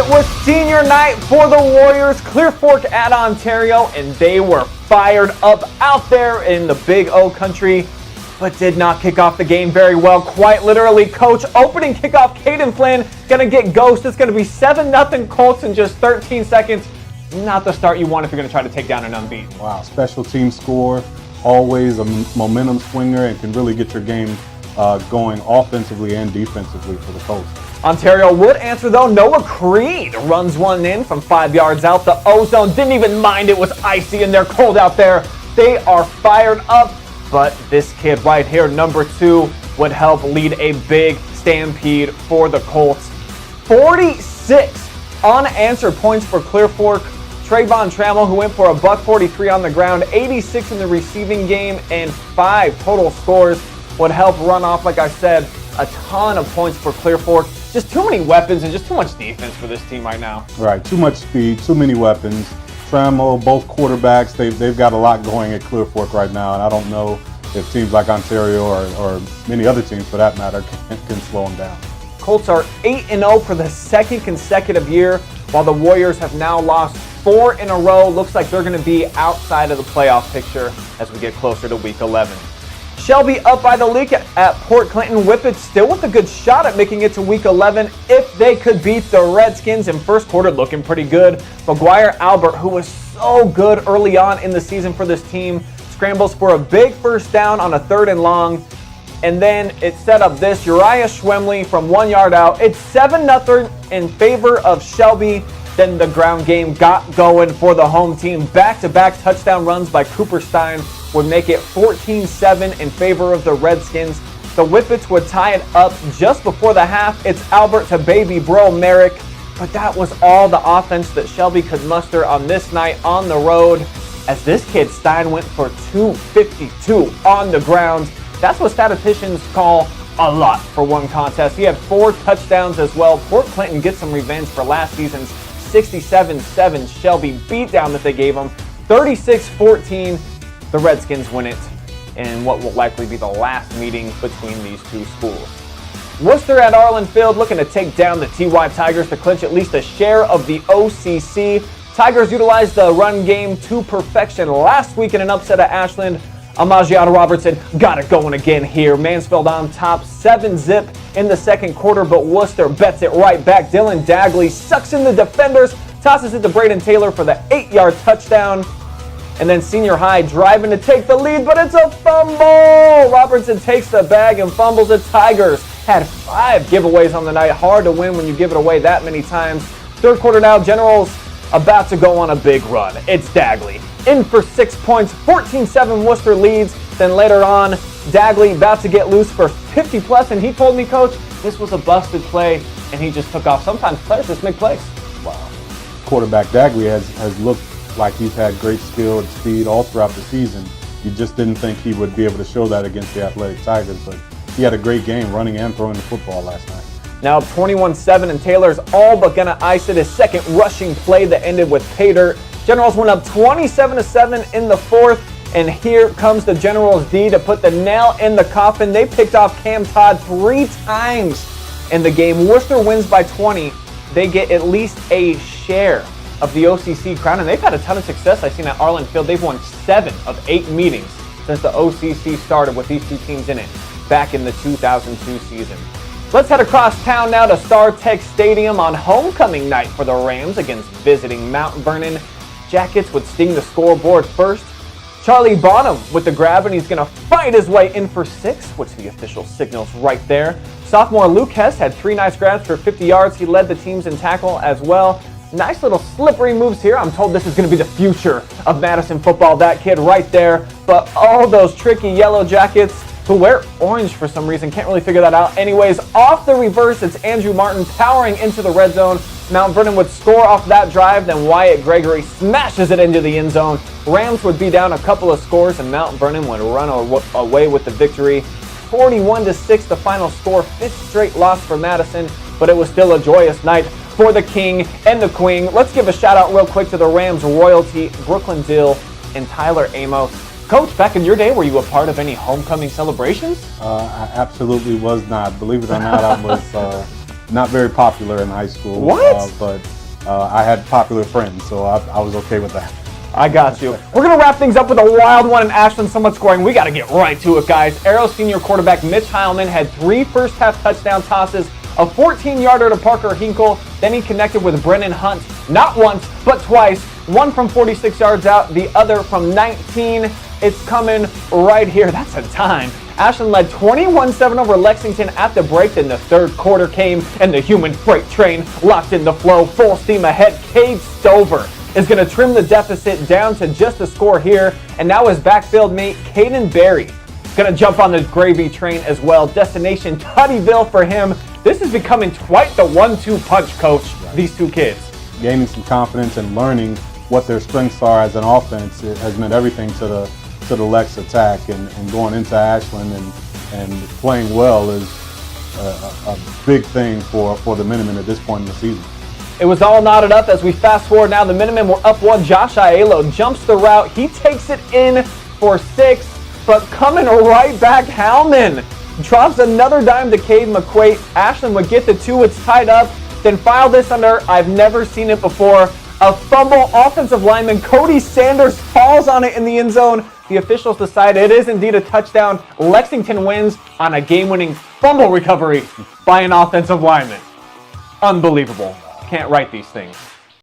It was senior night for the Warriors, Clear Fork at Ontario, and they were fired up out there in the Big O country, but did not kick off the game very well. Quite literally, Coach, opening kickoff, Caden Flynn going to get ghosted. It's going to be 7-0 Colts in just 13 seconds. Not the start you want if you're going to try to take down an unbeaten. Wow, special team score, always a momentum swinger, and can really get your game going offensively and defensively for the Colts. Ontario would answer though. Noah Creed runs one in from 5 yards out. The ozone didn't even mind it was icy and they're cold out there. They are fired up, but this kid right here, number 2, would help lead a big stampede for the Colts. 46 unanswered points for Clear Fork. Trayvon Trammell, who went for a $143 on the ground, 86 in the receiving game, and 5 total scores would help run off, like I said, a ton of points for Clear Fork. Just too many weapons and just too much defense for this team right now. Right, too much speed, too many weapons. Trammell, both quarterbacks, they've got a lot going at Clear Fork right now, and I don't know if teams like Ontario or many other teams for that matter can slow them down. Colts are 8-0 for the second consecutive year, while the Warriors have now lost 4 in a row. Looks like they're going to be outside of the playoff picture as we get closer to Week 11. Shelby up by the league at Port Clinton. Whippets still with a good shot at making it to Week 11 if they could beat the Redskins in first quarter, looking pretty good. McGuire Albert, who was so good early on in the season for this team, scrambles for a big first down on a 3rd and long. And then it set up this. Uriah Schwemley from 1 yard out. It's 7-0 in favor of Shelby. Then the ground game got going for the home team. Back-to-back touchdown runs by Cooper Stein would make it 14-7 in favor of the Redskins. The Whippets would tie it up just before the half. It's Albert to baby bro Merrick. But that was all the offense that Shelby could muster on this night on the road, as this kid Stein went for 252 on the ground. That's what statisticians call a lot for one contest. He had 4 touchdowns as well. Port Clinton gets some revenge for last season's 67-7 Shelby beatdown that they gave them. 36-14, the Redskins win it in what will likely be the last meeting between these two schools. Worcester at Arlen Field looking to take down the TY Tigers to clinch at least a share of the OCC. Tigers utilized the run game to perfection last week in an upset at Ashland. Amagiata Robertson got it going again here. Mansfield on top, 7-zip in the second quarter, but Worcester bets it right back. Dylan Dagley sucks in the defenders, tosses it to Braden Taylor for the 8-yard touchdown. And then Senior High driving to take the lead, but it's a fumble! Robertson takes the bag and fumbles it. Tigers had 5 giveaways on the night. Hard to win when you give it away that many times. Third quarter now, Generals about to go on a big run. It's Dagley in for 6 points, 14-7 Worcester leads. Then later on, Dagley about to get loose for 50 plus, and he told me, Coach, this was a busted play, and he just took off. Sometimes players just make plays. Wow. Quarterback Dagley has looked like he's had great skill and speed all throughout the season. You just didn't think he would be able to show that against the Athletic Tigers, but he had a great game running and throwing the football last night. Now 21-7, and Taylor's all but gonna ice it. His second rushing play that ended with pay dirt. Generals went up 27-7 in the fourth, and here comes the Generals D to put the nail in the coffin. They picked off Cam Todd 3 times in the game. Worcester wins by 20. They get at least a share of the OCC crown, and they've had a ton of success. I've seen at Arlen Field. They've won 7 of 8 meetings since the OCC started with these 2 teams in it back in the 2002 season. Let's head across town now to StarTech Stadium on homecoming night for the Rams against visiting Mount Vernon. Jackets would sting the scoreboard first. Charlie Bonham with the grab, and he's going to fight his way in for 6, which the official signals right there. Sophomore Luke Hess had 3 nice grabs for 50 yards. He led the teams in tackle as well. Nice little slippery moves here. I'm told this is going to be the future of Madison football, that kid right there. But all those tricky Yellow Jackets who wear orange for some reason, can't really figure that out. Anyways, off the reverse, it's Andrew Martin powering into the red zone. Mount Vernon would score off that drive, then Wyatt Gregory smashes it into the end zone. Rams would be down a couple of scores, and Mount Vernon would run away with the victory. 41-6, the final score, 5th straight loss for Madison, but it was still a joyous night for the King and the Queen. Let's give a shout out real quick to the Rams royalty, Brooklyn Dill and Tyler Amos. Coach, back in your day, were you a part of any homecoming celebrations? I absolutely was not. Believe it or not, I was not very popular in high school. What? But I had popular friends, so I was okay with that. I got you. We're going to wrap things up with a wild one in Ashland. So much scoring. We got to get right to it, guys. Arrow senior quarterback Mitch Heilman had 3 first-half touchdown tosses, a 14-yarder to Parker Hinkle. Then he connected with Brennan Hunt, not once, but twice. One from 46 yards out, the other from 19. It's coming right here. That's a time. Ashland led 21-7 over Lexington at the break. Then the third quarter came, and the human freight train locked in the flow. Full steam ahead. Cade Stover is going to trim the deficit down to just a score here. And now his backfield mate, Caden Berry, going to jump on the gravy train as well. Destination Tuddyville for him. This is becoming quite the 1-2 punch, Coach, these two kids. Gaining some confidence and learning what their strengths are as an offense, it has meant everything to the Lex attack, and going into Ashland and playing well is a big thing for the Minutemen at this point in the season. It was all knotted up as we fast forward now. The Minutemen were up 1. Josh Aiello jumps the route. He takes it in for 6, but coming right back, Heilman drops another dime to Cade McQuaid. Ashland would get the 2. It's tied up. Then file this under, I've never seen it before, a fumble. Offensive lineman Cody Sanders falls on it in the end zone. The officials decide it is indeed a touchdown. Lexington wins on a game-winning fumble recovery by an offensive lineman. Unbelievable. Can't write these things.